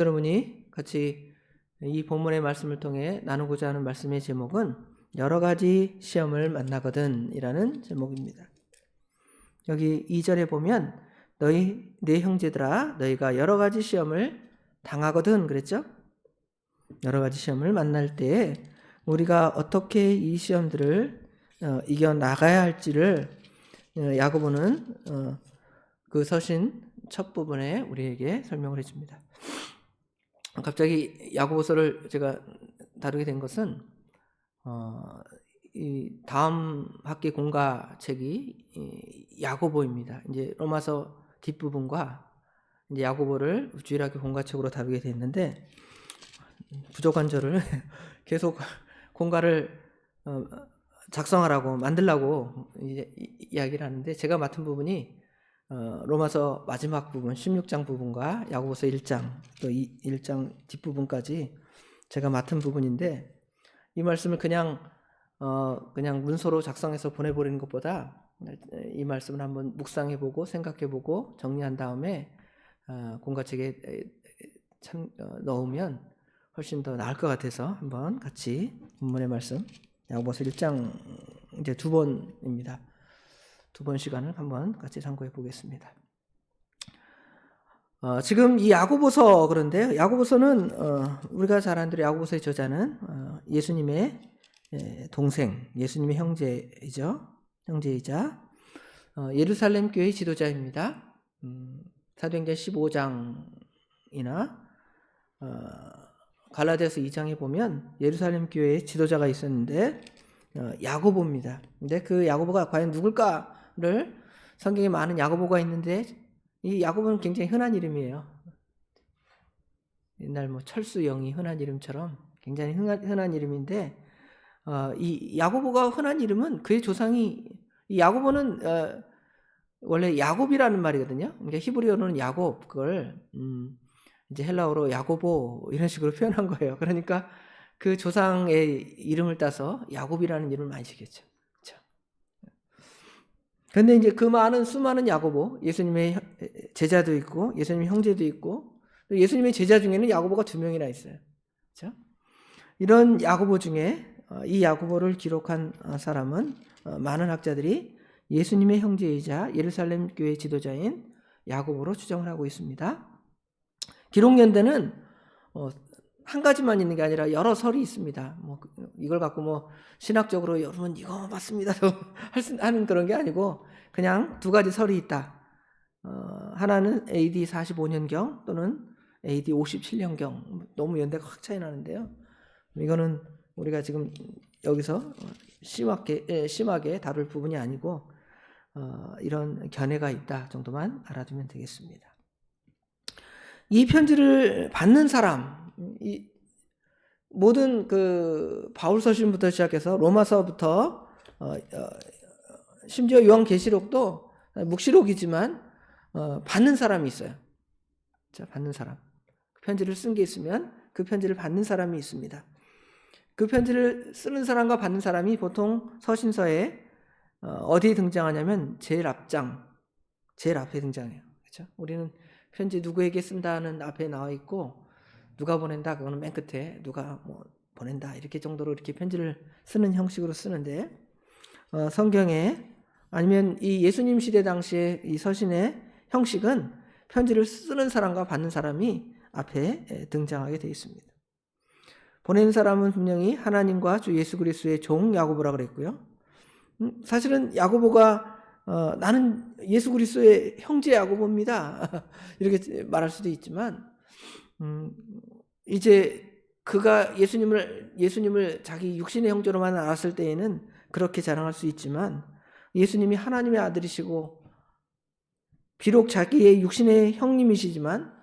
여러분이 같이 이 본문의 말씀을 통해 나누고자 하는 말씀의 제목은 여러 가지 시험을 만나거든 이라는 제목입니다. 여기 2절에 보면 너희 내 형제들아 너희가 여러 가지 시험을 당하거든 그랬죠? 여러 가지 시험을 만날 때 우리가 어떻게 이 시험들을 이겨나가야 할지를 야고보는 그 서신 첫 부분에 우리에게 설명을 해줍니다. 갑자기 야고보서를 제가 다루게 된 것은 이 다음 학기 공과책이 야고보입니다. 이제 로마서 뒷부분과 이제 야고보를 주일학교 공과책으로 다루게 됐는데 부족한 저를 계속 공과를 작성하라고 만들라고 이제 이야기를 하는데 제가 맡은 부분이 로마서 마지막 부분 16장 부분과 야고보서 1장 또 1장 뒷부분까지 제가 맡은 부분인데 이 말씀을 그냥 문서로 작성해서 보내버리는 것보다 이 말씀을 한번 묵상해보고 생각해보고 정리한 다음에 공과책에 넣으면 훨씬 더 나을 것 같아서 한번 같이 본문의 말씀 야고보서 1장 이제 두 번입니다. 두 번 시간을 한번 같이 참고해 보겠습니다. 지금 이 야고보서 그런데 야고보서는 우리가 잘 아는 대로 야고보서의 저자는 예수님의 동생, 예수님의 형제이죠. 형제이자 예루살렘 교회의 지도자입니다. 사도행전 15장이나 갈라디아서 2장에 보면 예루살렘 교회의 지도자가 있었는데 야고보입니다. 근데 그 야고보가 과연 누굴까를 성경에 많은 야고보가 있는데 이 야고보는 굉장히 흔한 이름이에요. 옛날 뭐 철수영이 흔한 이름처럼 굉장히 흔한 이름인데 이 야고보가 흔한 이름은 그의 조상이 이 야고보는 원래 야곱이라는 말이거든요. 그러니까 히브리어로는 야곱 그걸 이제 헬라어로 야고보 이런 식으로 표현한 거예요. 그러니까 그 조상의 이름을 따서 야곱이라는 이름을 많이 지겠죠. 그렇죠? 그런데 이제 그 많은 수많은 야고보, 예수님의 제자도 있고, 예수님의 형제도 있고, 또 예수님의 제자 중에는 야고보가 2명이나 있어요. 그렇죠? 이런 야고보 중에 이 야고보를 기록한 사람은 많은 학자들이 예수님의 형제이자 예루살렘 교회 지도자인 야고보로 추정을 하고 있습니다. 기록 연대는 한 가지만 있는 게 아니라 여러 설이 있습니다. 뭐 이걸 갖고 뭐 신학적으로 여러분 이거 맞습니다 하는 그런 게 아니고 그냥 두 가지 설이 있다. 하나는 AD 45년경 또는 AD 57년경 너무 연대가 확 차이 나는데요. 이거는 우리가 지금 여기서 심하게 다룰 부분이 아니고 이런 견해가 있다 정도만 알아두면 되겠습니다. 이 편지를 받는 사람, 모든 그 바울서신부터 시작해서 로마서부터 심지어 요한계시록도 묵시록이지만 받는 사람이 있어요. 자, 받는 사람. 그 편지를 쓴 게 있으면 그 편지를 받는 사람이 있습니다. 그 편지를 쓰는 사람과 받는 사람이 보통 서신서에 어디에 등장하냐면 제일 앞에 등장해요. 그렇죠? 우리는 편지 누구에게 쓴다는 앞에 나와 있고 누가 보낸다 그거는 맨 끝에 누가 뭐 보낸다 이렇게 정도로 이렇게 편지를 쓰는 형식으로 쓰는데 성경에 아니면 이 예수님 시대 당시에 이 서신의 형식은 편지를 쓰는 사람과 받는 사람이 앞에 등장하게 되어 있습니다. 보낸 사람은 분명히 하나님과 주 예수 그리스도의 종 야고보라 그랬고요. 사실은 야고보가 나는 예수 그리스도의 형제 야고보입니다. 이렇게 말할 수도 있지만 이제 그가 예수님을 자기 육신의 형제로만 알았을 때에는 그렇게 자랑할 수 있지만 예수님이 하나님의 아들이시고 비록 자기의 육신의 형님이시지만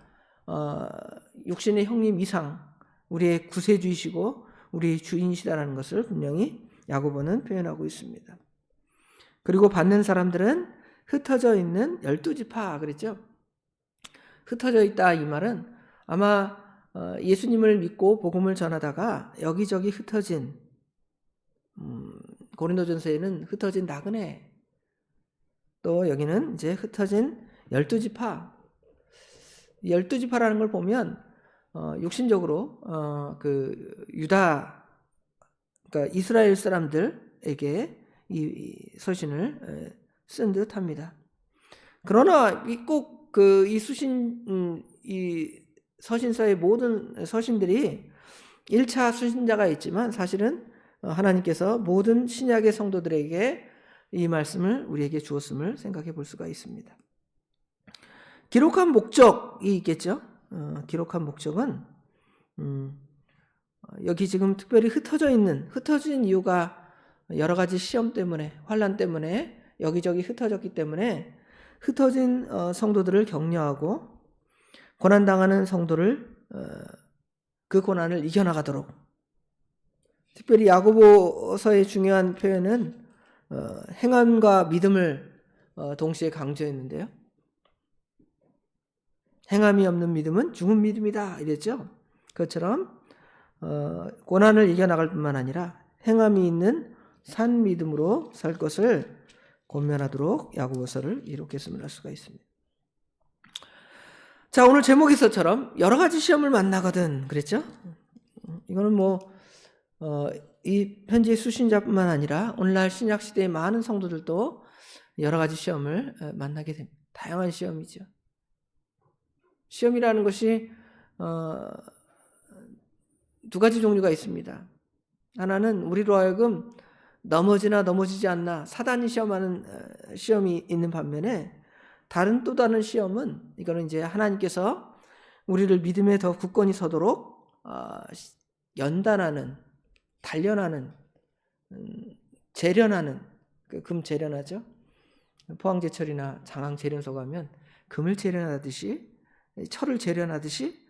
육신의 형님 이상 우리의 구세주이시고 우리의 주인이시다라는 것을 분명히 야고보는 표현하고 있습니다. 그리고 받는 사람들은 흩어져 있는 12지파 그랬죠? 흩어져 있다 이 말은 아마 예수님을 믿고 복음을 전하다가 여기저기 흩어진 고린도전서에는 흩어진 나그네 또 여기는 이제 흩어진 12지파 12지파라는 걸 보면 육신적으로 그 유다, 그러니까 이스라엘 사람들에게 이 서신을 쓴 듯합니다. 그러나 꼭 이 이 서신서의 모든 서신들이 1차 수신자가 있지만 사실은 하나님께서 모든 신약의 성도들에게 이 말씀을 우리에게 주었음을 생각해 볼 수가 있습니다. 기록한 목적이 있겠죠. 기록한 목적은 여기 지금 특별히 흩어진 이유가 여러 가지 시험 때문에, 환난 때문에 여기저기 흩어졌기 때문에 흩어진 성도들을 격려하고 고난당하는 성도를 그 고난을 이겨나가도록, 특별히 야고보서의 중요한 표현은 행함과 믿음을 동시에 강조했는데요. 행함이 없는 믿음은 죽은 믿음이다 이랬죠. 그것처럼 고난을 이겨나갈 뿐만 아니라 행함이 있는 산 믿음으로 살 것을 권면하도록 야고보서를 이룩했음을 알 수가 있습니다. 자, 오늘 제목에서처럼 여러 가지 시험을 만나거든 그랬죠. 이거는 이 편지의 수신자뿐만 아니라 오늘날 신약 시대의 많은 성도들도 여러 가지 시험을 만나게 됩니다. 다양한 시험이죠. 시험이라는 것이 두 가지 종류가 있습니다. 하나는 우리로 하여금 넘어지나 넘어지지 않나 사단이 시험하는 시험이 있는 반면에 또 다른 시험은 이거는 이제 하나님께서 우리를 믿음에 더 굳건히 서도록 연단하는, 단련하는, 재련하는, 금 재련하죠. 포항제철이나 장항재련소 가면 금을 재련하듯이, 철을 재련하듯이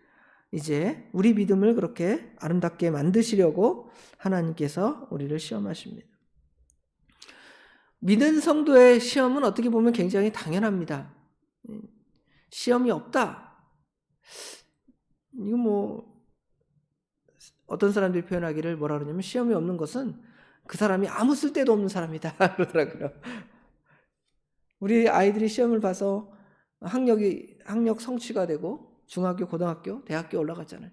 이제 우리 믿음을 그렇게 아름답게 만드시려고 하나님께서 우리를 시험하십니다. 믿는 성도의 시험은 어떻게 보면 굉장히 당연합니다. 시험이 없다. 이거 어떤 사람들이 표현하기를 뭐라 그러냐면 시험이 없는 것은 그 사람이 아무 쓸데도 없는 사람이다 그러더라고요. 우리 아이들이 시험을 봐서 학력 성취가 되고 중학교, 고등학교, 대학교 올라갔잖아요.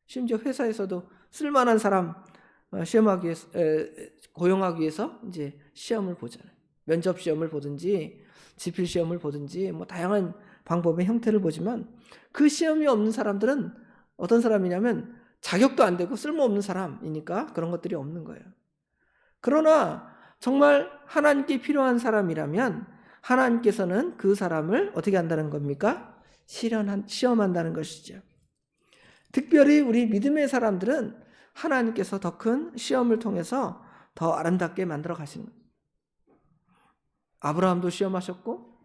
심지어 회사에서도 쓸만한 사람 고용하기 위해서 이제 시험을 보잖아요. 면접 시험을 보든지 지필 시험을 보든지 다양한 방법의 형태를 보지만 그 시험이 없는 사람들은 어떤 사람이냐면 자격도 안 되고 쓸모없는 사람이니까 그런 것들이 없는 거예요. 그러나 정말 하나님께 필요한 사람이라면 하나님께서는 그 사람을 어떻게 한다는 겁니까? 시험한다는 것이죠. 특별히 우리 믿음의 사람들은 하나님께서 더 큰 시험을 통해서 더 아름답게 만들어 가시는 거예요. 아브라함도 시험하셨고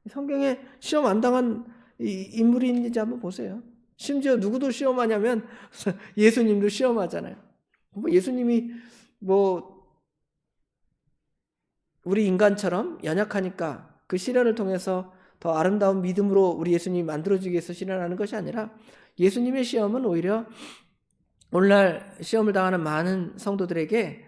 성경에 시험 안 당한 인물이 있는지 한번 보세요. 심지어 누구도 시험하냐면 예수님도 시험하잖아요. 예수님이 우리 인간처럼 연약하니까 그 시련을 통해서 더 아름다운 믿음으로 우리 예수님이 만들어주기 위해서 시련하는 것이 아니라 예수님의 시험은 오히려 오늘날 시험을 당하는 많은 성도들에게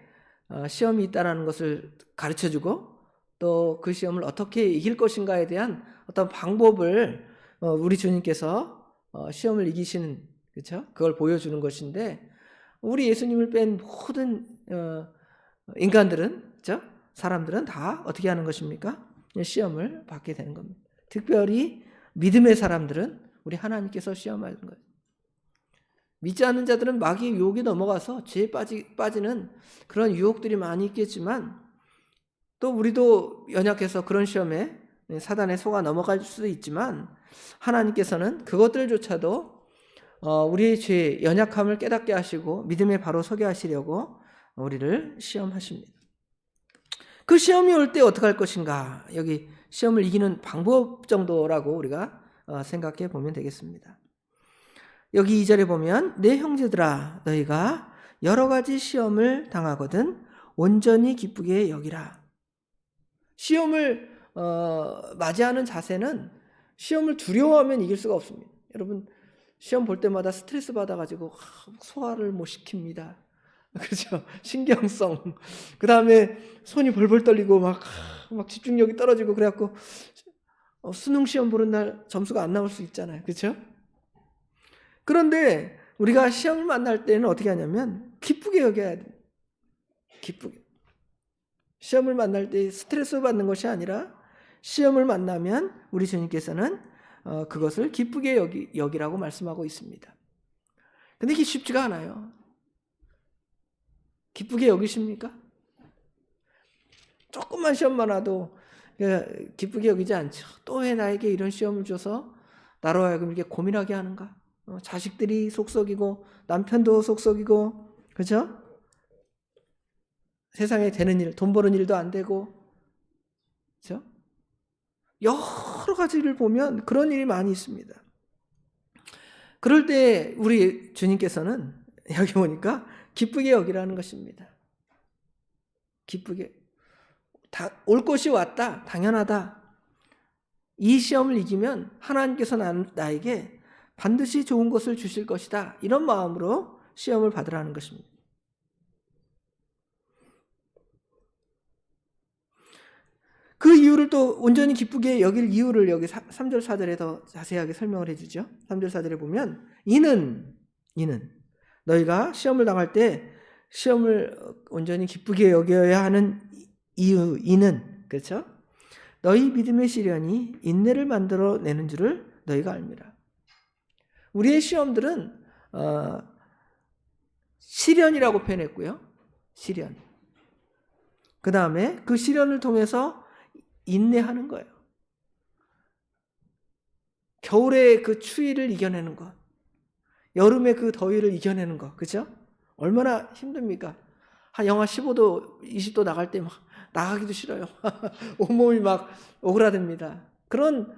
시험이 있다는 것을 가르쳐주고 또 그 시험을 어떻게 이길 것인가에 대한 어떤 방법을 우리 주님께서 시험을 이기시는, 그렇죠? 그걸 보여주는 것인데 우리 예수님을 뺀 모든 인간들은, 그렇죠? 사람들은 다 어떻게 하는 것입니까? 시험을 받게 되는 겁니다. 특별히 믿음의 사람들은 우리 하나님께서 시험하는 거예요. 믿지 않는 자들은 마귀의 유혹에 넘어가서 죄에 빠지는 그런 유혹들이 많이 있겠지만 또 우리도 연약해서 그런 시험에 사단의 속아 넘어갈 수도 있지만 하나님께서는 그것들조차도 우리의 죄, 연약함을 깨닫게 하시고 믿음에 바로 서게 하시려고 우리를 시험하십니다. 그 시험이 올 때 어떻게 할 것인가? 여기 시험을 이기는 방법 정도라고 우리가 생각해 보면 되겠습니다. 여기 2절에 보면 내 형제들아 너희가 여러 가지 시험을 당하거든 온전히 기쁘게 여기라. 시험을 맞이하는 자세는 시험을 두려워하면 이길 수가 없습니다. 여러분 시험 볼 때마다 스트레스 받아가지고 소화를 못 시킵니다. 그렇죠? 신경성. 그 다음에 손이 벌벌 떨리고 막 집중력이 떨어지고 그래갖고 수능 시험 보는 날 점수가 안 나올 수 있잖아요. 그렇죠? 그런데 우리가 시험을 만날 때는 어떻게 하냐면 기쁘게 여겨야 돼. 기쁘게. 시험을 만날 때 스트레스 받는 것이 아니라 시험을 만나면 우리 주님께서는 그것을 기쁘게 여기라고 말씀하고 있습니다. 근데 이게 쉽지가 않아요. 기쁘게 여기십니까? 조금만 시험만 와도 기쁘게 여기지 않죠. 또 왜 나에게 이런 시험을 줘서 나로 하여금 이렇게 고민하게 하는가? 자식들이 속썩이고 남편도 속썩이고, 그렇죠? 세상에 되는 일, 돈 버는 일도 안 되고, 그렇죠? 여러 가지를 보면 그런 일이 많이 있습니다. 그럴 때 우리 주님께서는 여기 보니까 기쁘게 여기라는 것입니다. 기쁘게. 올 것이 왔다. 당연하다. 이 시험을 이기면 하나님께서 나에게 반드시 좋은 것을 주실 것이다. 이런 마음으로 시험을 받으라는 것입니다. 그 이유를 또 온전히 기쁘게 여길 이유를 여기 3절 4절에 더 자세하게 설명을 해주죠. 3절 4절에 보면 이는 너희가 시험을 당할 때 시험을 온전히 기쁘게 여겨야 하는 이유, 이는, 그렇죠? 너희 믿음의 시련이 인내를 만들어내는 줄을 너희가 알미라. 우리의 시험들은 시련이라고 표현했고요. 시련. 그 다음에 그 시련을 통해서 인내하는 거예요. 겨울의 그 추위를 이겨내는 것, 여름의 그 더위를 이겨내는 것, 그렇죠? 얼마나 힘듭니까? 한 영하 15도, 20도 나갈 때 막 나가기도 싫어요. 온몸이 막 오그라듭니다. 그런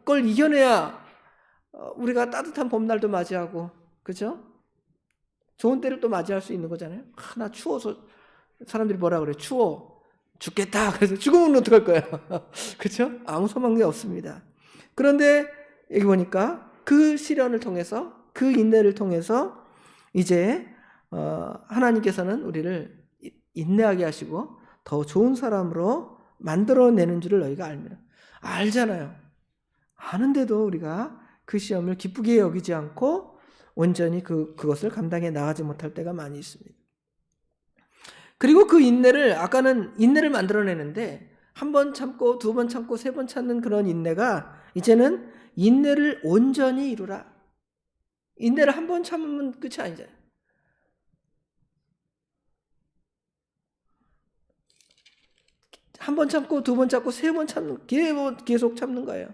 걸 이겨내야 우리가 따뜻한 봄날도 맞이하고, 그렇죠? 좋은 때를 또 맞이할 수 있는 거잖아요. 나 추워서 사람들이 뭐라 그래? 추워. 죽겠다. 그래서 죽으면 어떡할 거야? 그렇죠? 아무 소망이 없습니다. 그런데 여기 보니까 그 시련을 통해서, 그 인내를 통해서 이제 하나님께서는 우리를 인내하게 하시고 더 좋은 사람으로 만들어내는 줄을 너희가 알미라. 알잖아요. 아는데도 우리가 그 시험을 기쁘게 여기지 않고 온전히 그것을 감당해 나가지 못할 때가 많이 있습니다. 그리고 그 인내를, 아까는 인내를 만들어내는데 한 번 참고 두 번 참고 세 번 참는 그런 인내가 이제는 인내를 온전히 이루라. 인내를 한 번 참으면 끝이 아니잖아요. 한 번 참고 두 번 참고 세 번 참는, 계속 참는 거예요.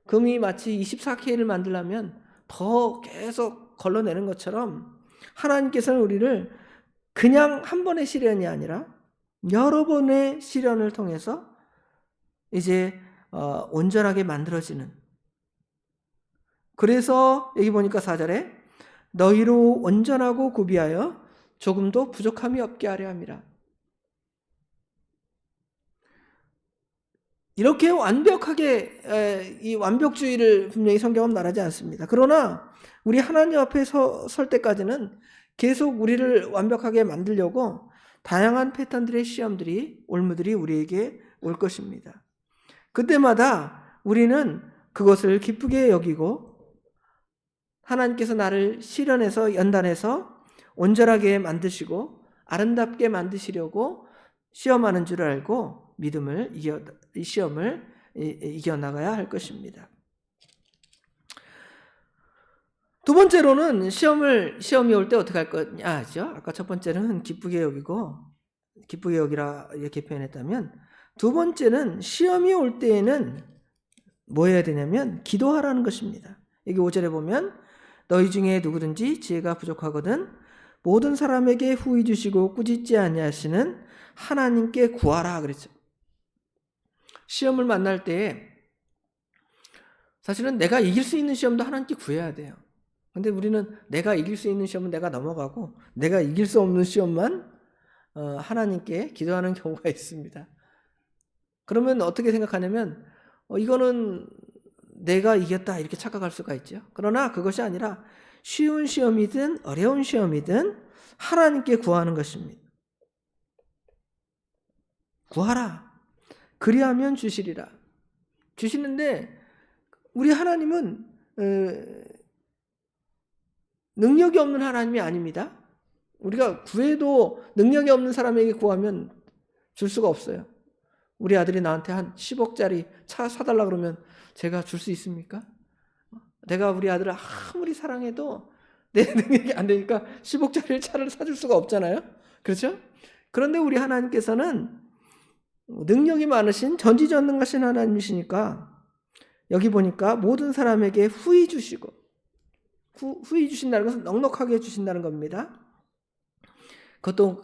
금이 마치 24K를 만들려면 더 계속 걸러내는 것처럼 하나님께서는 우리를 그냥 한 번의 시련이 아니라 여러 번의 시련을 통해서 이제 온전하게 만들어지는. 그래서 여기 보니까 4절에 너희로 온전하고 구비하여 조금도 부족함이 없게 하려 함이라. 이렇게 완벽하게 이 완벽주의를 분명히 성경은 말하지 않습니다. 그러나 우리 하나님 앞에 설 때까지는 계속 우리를 완벽하게 만들려고 다양한 패턴들의 시험들이, 올무들이 우리에게 올 것입니다. 그때마다 우리는 그것을 기쁘게 여기고 하나님께서 나를 시련해서 연단해서 온전하게 만드시고 아름답게 만드시려고 시험하는 줄 알고 시험을 이겨나가야 할 것입니다. 두 번째로는 시험이 올 때 어떻게 할 거냐죠. 아까 첫 번째는 기쁘게 여기라 이렇게 표현했다면, 두 번째는 시험이 올 때에는 뭐 해야 되냐면 기도하라는 것입니다. 여기 5절에 보면 너희 중에 누구든지 지혜가 부족하거든 모든 사람에게 후히 주시고 꾸짖지 아니하시는 하나님께 구하라 그랬죠. 시험을 만날 때 사실은 내가 이길 수 있는 시험도 하나님께 구해야 돼요. 근데 우리는 내가 이길 수 있는 시험은 내가 넘어가고 내가 이길 수 없는 시험만 하나님께 기도하는 경우가 있습니다. 그러면 어떻게 생각하냐면 이거는 내가 이겼다 이렇게 착각할 수가 있죠. 그러나 그것이 아니라 쉬운 시험이든 어려운 시험이든 하나님께 구하는 것입니다. 구하라. 그리하면 주시리라. 주시는데 우리 하나님은 능력이 없는 하나님이 아닙니다. 우리가 구해도 능력이 없는 사람에게 구하면 줄 수가 없어요. 우리 아들이 나한테 한 10억짜리 차 사달라 그러면 제가 줄 수 있습니까? 내가 우리 아들을 아무리 사랑해도 내 능력이 안 되니까 10억짜리 차를 사줄 수가 없잖아요. 그렇죠? 그런데 우리 하나님께서는 능력이 많으신 전지전능하신 하나님이시니까 여기 보니까 모든 사람에게 후히 주시고, 후히 주신다는 것은 넉넉하게 주신다는 겁니다. 그것도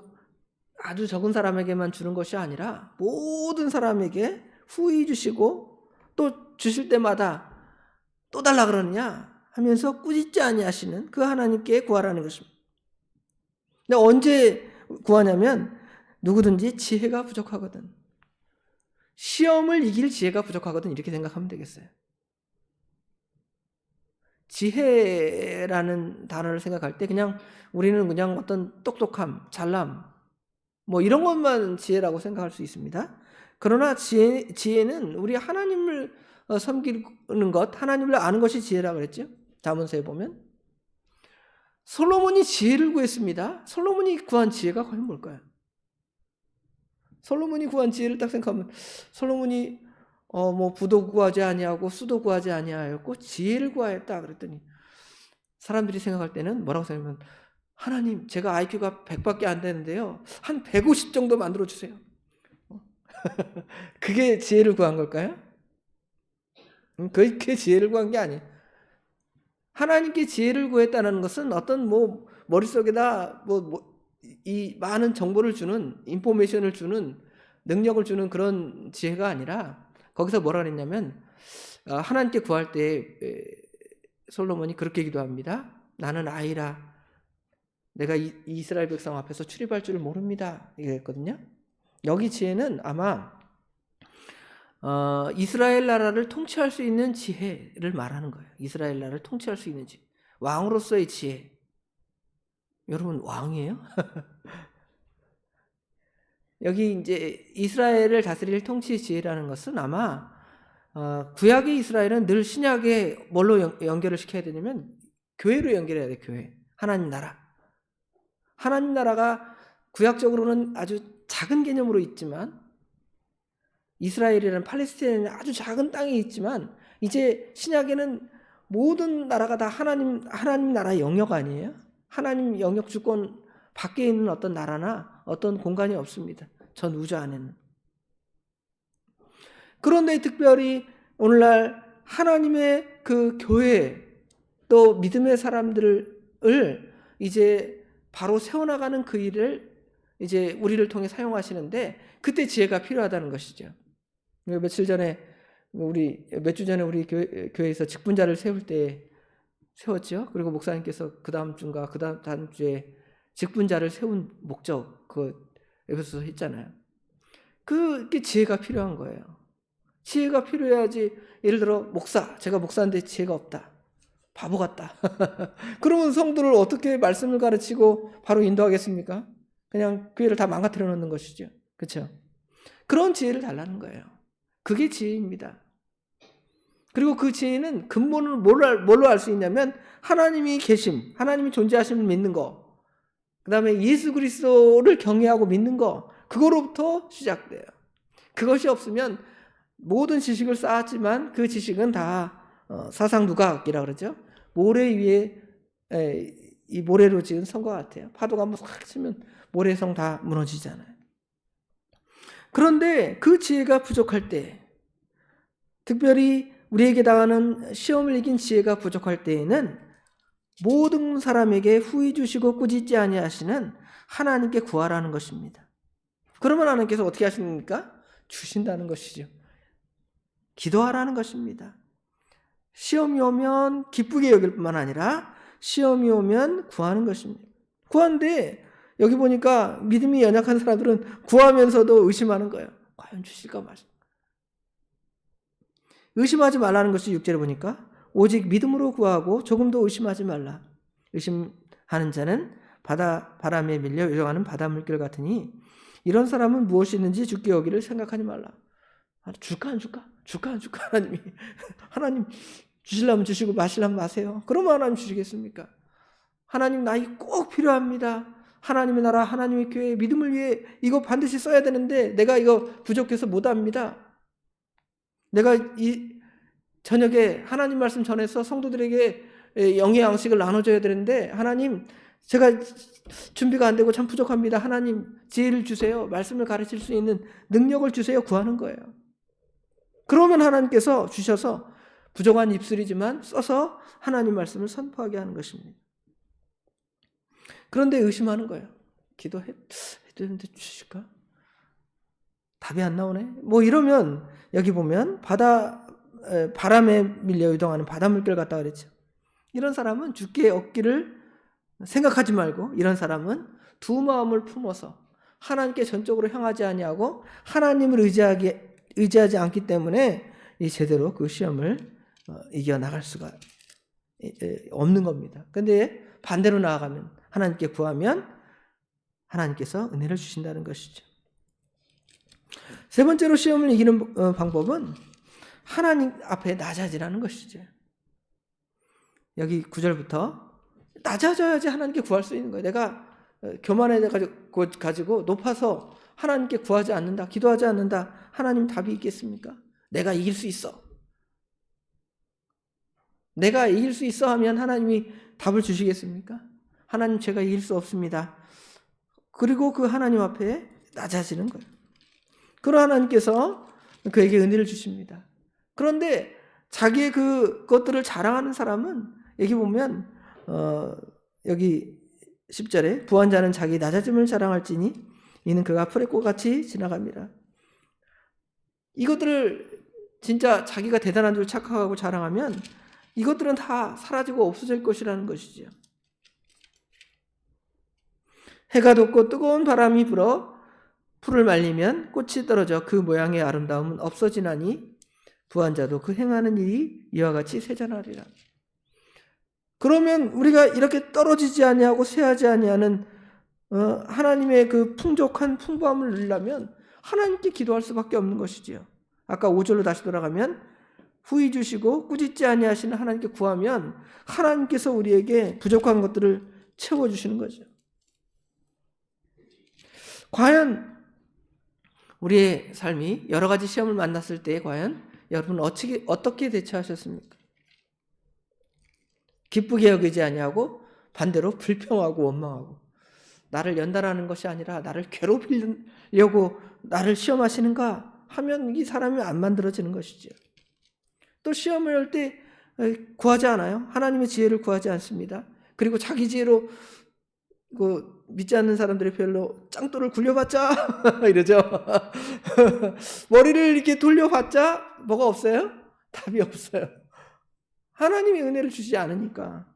아주 적은 사람에게만 주는 것이 아니라 모든 사람에게 후히 주시고, 또 주실 때마다 또 달라 그러느냐 하면서 꾸짖지 아니하시는 그 하나님께 구하라는 것입니다. 근데 언제 구하냐면 누구든지 지혜가 부족하거든, 시험을 이길 지혜가 부족하거든, 이렇게 생각하면 되겠어요. 지혜라는 단어를 생각할 때 우리는 그냥 어떤 똑똑함, 잘남 뭐 이런 것만 지혜라고 생각할 수 있습니다. 그러나 지혜는 우리 하나님을 섬기는 것, 하나님을 아는 것이 지혜라고 그랬죠. 잠언서에 보면 솔로몬이 지혜를 구했습니다. 솔로몬이 구한 지혜가 과연 뭘까요? 솔로몬이 구한 지혜를 딱 생각하면 솔로몬이 뭐 부도 구하지 아니하고 수도 구하지 아니하였고 지혜를 구하였다 그랬더니 사람들이 생각할 때는 뭐라고 생각하면, 하나님 제가 IQ가 100밖에 안 되는데요, 한 150 정도 만들어 주세요. 그게 지혜를 구한 걸까요? 그게 지혜를 구한 게 아니에요. 하나님께 지혜를 구했다는 것은 어떤 뭐 머릿속에다 이 많은 정보를 주는, 인포메이션을 주는, 능력을 주는 그런 지혜가 아니라, 거기서 뭐라 그랬냐면 하나님께 구할 때 솔로몬이 그렇게 기도합니다. 나는 아이라 내가 이스라엘 백성 앞에서 출입할 줄을 모릅니다, 이랬거든요. 여기 지혜는 아마 이스라엘 나라를 통치할 수 있는 지혜를 말하는 거예요. 이스라엘 나라를 통치할 수 있는 지혜, 왕으로서의 지혜. 여러분 왕이에요? 여기 이제 이스라엘을 다스릴 통치 지혜라는 것은 아마 구약의 이스라엘은 늘 신약에 뭘로 연결을 시켜야 되냐면 교회로 연결해야 돼. 교회, 하나님 나라. 하나님 나라가 구약적으로는 아주 작은 개념으로 있지만, 이스라엘이라는 팔레스타인은 아주 작은 땅이 있지만, 이제 신약에는 모든 나라가 다 하나님 나라의 영역 아니에요? 하나님 영역 주권 밖에 있는 어떤 나라나 어떤 공간이 없습니다, 전 우주 안에는. 그런데 특별히 오늘날 하나님의 그 교회, 또 믿음의 사람들을 이제 바로 세워나가는 그 일을 이제 우리를 통해 사용하시는데, 그때 지혜가 필요하다는 것이죠. 몇 주 전에 우리 교회에서 직분자를 세울 때 세웠죠. 그리고 목사님께서 그 다음 주인가 그 다음 주에 직분자를 세운 목적, 에베소서 했잖아요. 그게 지혜가 필요한 거예요. 지혜가 필요해야지. 예를 들어 제가 목사인데 지혜가 없다, 바보 같다. 그러면 성도를 어떻게 말씀을 가르치고 바로 인도하겠습니까? 그냥 교회를 다 망가뜨려 놓는 것이죠. 그렇죠? 그런 지혜를 달라는 거예요. 그게 지혜입니다. 그리고 그 지혜는 근본을 뭘로 알 수 있냐면 하나님이 계심, 하나님이 존재하심을 믿는 거, 그 다음에 예수 그리스도를 경외하고 믿는 거, 그거로부터 시작돼요. 그것이 없으면 모든 지식을 쌓았지만 그 지식은 다 사상누각이라 그러죠. 모래 위에 이 모래로 지은 성과 같아요. 파도가 한번 싹 치면 모래성 다 무너지잖아요. 그런데 그 지혜가 부족할 때, 특별히 우리에게 당하는 시험을 이긴 지혜가 부족할 때에는 모든 사람에게 후히 주시고 꾸짖지 아니하시는 하나님께 구하라는 것입니다. 그러면 하나님께서 어떻게 하십니까? 주신다는 것이죠. 기도하라는 것입니다. 시험이 오면 기쁘게 여길 뿐만 아니라 시험이 오면 구하는 것입니다. 구하는데 여기 보니까 믿음이 연약한 사람들은 구하면서도 의심하는 거예요. 과연 주실까 말까. 의심하지 말라는 것이 6절에 보니까 오직 믿음으로 구하고 조금도 의심하지 말라. 의심하는 자는 바람에 밀려 요동하는 바다 물결 같으니 이런 사람은 무엇이 있는지 주께 여기를 생각하지 말라. 줄까 안 줄까? 줄까 안 줄까? 하나님 주시려면 주시고 마시려면 마세요. 그러면 하나님 주시겠습니까? 하나님 나 이거 꼭 필요합니다. 하나님의 나라, 하나님의 교회, 믿음을 위해 이거 반드시 써야 되는데 내가 이거 부족해서 못합니다. 내가 이 저녁에 하나님 말씀 전해서 성도들에게 영의 양식을 나눠줘야 되는데 하나님 제가 준비가 안 되고 참 부족합니다. 하나님 지혜를 주세요. 말씀을 가르칠 수 있는 능력을 주세요. 구하는 거예요. 그러면 하나님께서 주셔서 부족한 입술이지만 써서 하나님 말씀을 선포하게 하는 것입니다. 그런데 의심하는 거예요. 기도해야 되는데 주실까? 답이 안 나오네. 뭐 이러면 여기 보면 바람에 밀려 이동하는 바다 물결 같다 그랬죠. 이런 사람은 주께 얻기를 생각하지 말고 이런 사람은 두 마음을 품어서 하나님께 전적으로 향하지 아니하고 하나님을 의지하지 않기 때문에 제대로 그 시험을 이겨나갈 수가 없는 겁니다. 그런데 반대로 나아가면 하나님께 구하면 하나님께서 은혜를 주신다는 것이죠. 세 번째로 시험을 이기는 방법은 하나님 앞에 낮아지라는 것이죠. 여기 9절부터 낮아져야지 하나님께 구할 수 있는 거예요. 내가 교만해가지고 높아서 하나님께 구하지 않는다, 기도하지 않는다, 하나님 답이 있겠습니까? 내가 이길 수 있어. 내가 이길 수 있어 하면 하나님이 답을 주시겠습니까? 하나님 제가 이길 수 없습니다. 그리고 그 하나님 앞에 낮아지는 거예요. 그런 하나님께서 그에게 은혜를 주십니다. 그런데 자기의 그것들을 자랑하는 사람은 여기 보면 여기 10절에 부한 자는 자기 낮아짐을 자랑할지니 이는 그가 풀의 꽃같이 지나갑니다. 이것들을 진짜 자기가 대단한 줄 착각하고 자랑하면 이것들은 다 사라지고 없어질 것이라는 것이죠. 해가 돋고 뜨거운 바람이 불어 풀을 말리면 꽃이 떨어져 그 모양의 아름다움은 없어지나니 부한 자도 그 행하는 일이 이와 같이 세잔하리라. 그러면 우리가 이렇게 떨어지지 아니하고 쇠하지 아니하는 하나님의 그 풍족한 풍부함을 누리려면 하나님께 기도할 수밖에 없는 것이지요. 아까 5절로 다시 돌아가면 후히 주시고 꾸짖지 아니하시는 하나님께 구하면 하나님께서 우리에게 부족한 것들을 채워주시는 거죠. 과연 우리의 삶이 여러 가지 시험을 만났을 때 과연 여러분 어떻게 대처하셨습니까? 기쁘게 여기지 아니하고 반대로 불평하고 원망하고 나를 연단하는 것이 아니라 나를 괴롭히려고 나를 시험하시는가 하면 이 사람이 안 만들어지는 것이죠. 또 시험을 할 때 구하지 않아요. 하나님의 지혜를 구하지 않습니다. 그리고 자기 지혜로 믿지 않는 사람들의 표현로 짱돌을 굴려봤자 이러죠. 머리를 이렇게 돌려봤자 뭐가 없어요? 답이 없어요. 하나님이 은혜를 주시지 않으니까.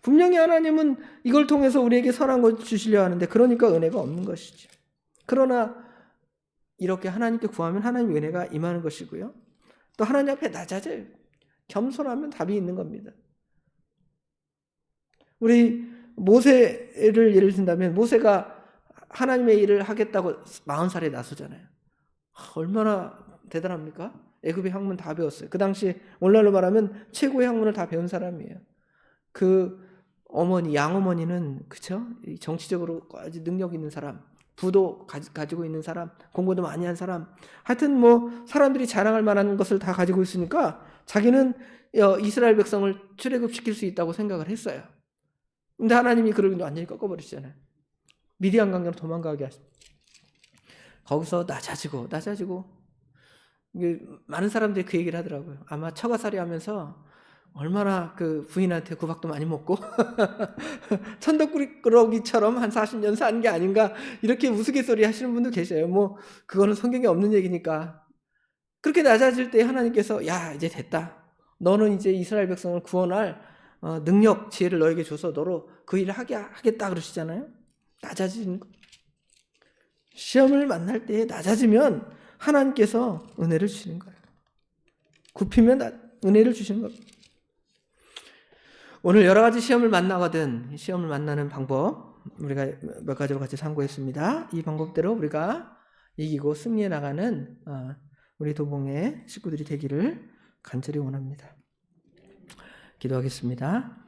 분명히 하나님은 이걸 통해서 우리에게 선한 것 주시려 하는데 그러니까 은혜가 없는 것이죠. 그러나 이렇게 하나님께 구하면 하나님의 은혜가 임하는 것이고요. 또 하나님 앞에 낮아져요. 겸손하면 답이 있는 겁니다. 우리 모세를 예를 든다면 모세가 하나님의 일을 하겠다고 40살에 나서잖아요. 얼마나 대단합니까? 애굽의 학문 다 배웠어요. 그 당시 오늘날로 말하면 최고의 학문을 다 배운 사람이에요. 그 어머니, 양어머니는 그쵸? 정치적으로 아주 능력 있는 사람, 부도 가지고 있는 사람, 공부도 많이 한 사람, 하여튼 뭐 사람들이 자랑할 만한 것을 다 가지고 있으니까 자기는 이스라엘 백성을 출애굽시킬 수 있다고 생각을 했어요. 근데 하나님이 그걸 완전히 꺾어버리시잖아요. 미디안 강으로 도망가게 하십니다. 거기서 낮아지고 많은 사람들이 그 얘기를 하더라고요. 아마 처가살이 하면서 얼마나 그 부인한테 구박도 많이 먹고 천덕꾸러기처럼 한 40년 산 게 아닌가 이렇게 우스갯소리 하시는 분도 계셔요. 뭐 그거는 성경에 없는 얘기니까. 그렇게 낮아질 때 하나님께서 야 이제 됐다. 너는 이제 이스라엘 백성을 구원할 능력, 지혜를 너에게 줘서 너로 그 일을 하겠다 그러시잖아요. 낮아지는 거. 시험을 만날 때 낮아지면 하나님께서 은혜를 주시는 거예요. 굽히면 은혜를 주시는 겁니다. 오늘 여러 가지 시험을 만나거든 시험을 만나는 방법 우리가 몇 가지로 같이 참고했습니다. 이 방법대로 우리가 이기고 승리해 나가는 우리 도봉의 식구들이 되기를 간절히 원합니다. 기도하겠습니다.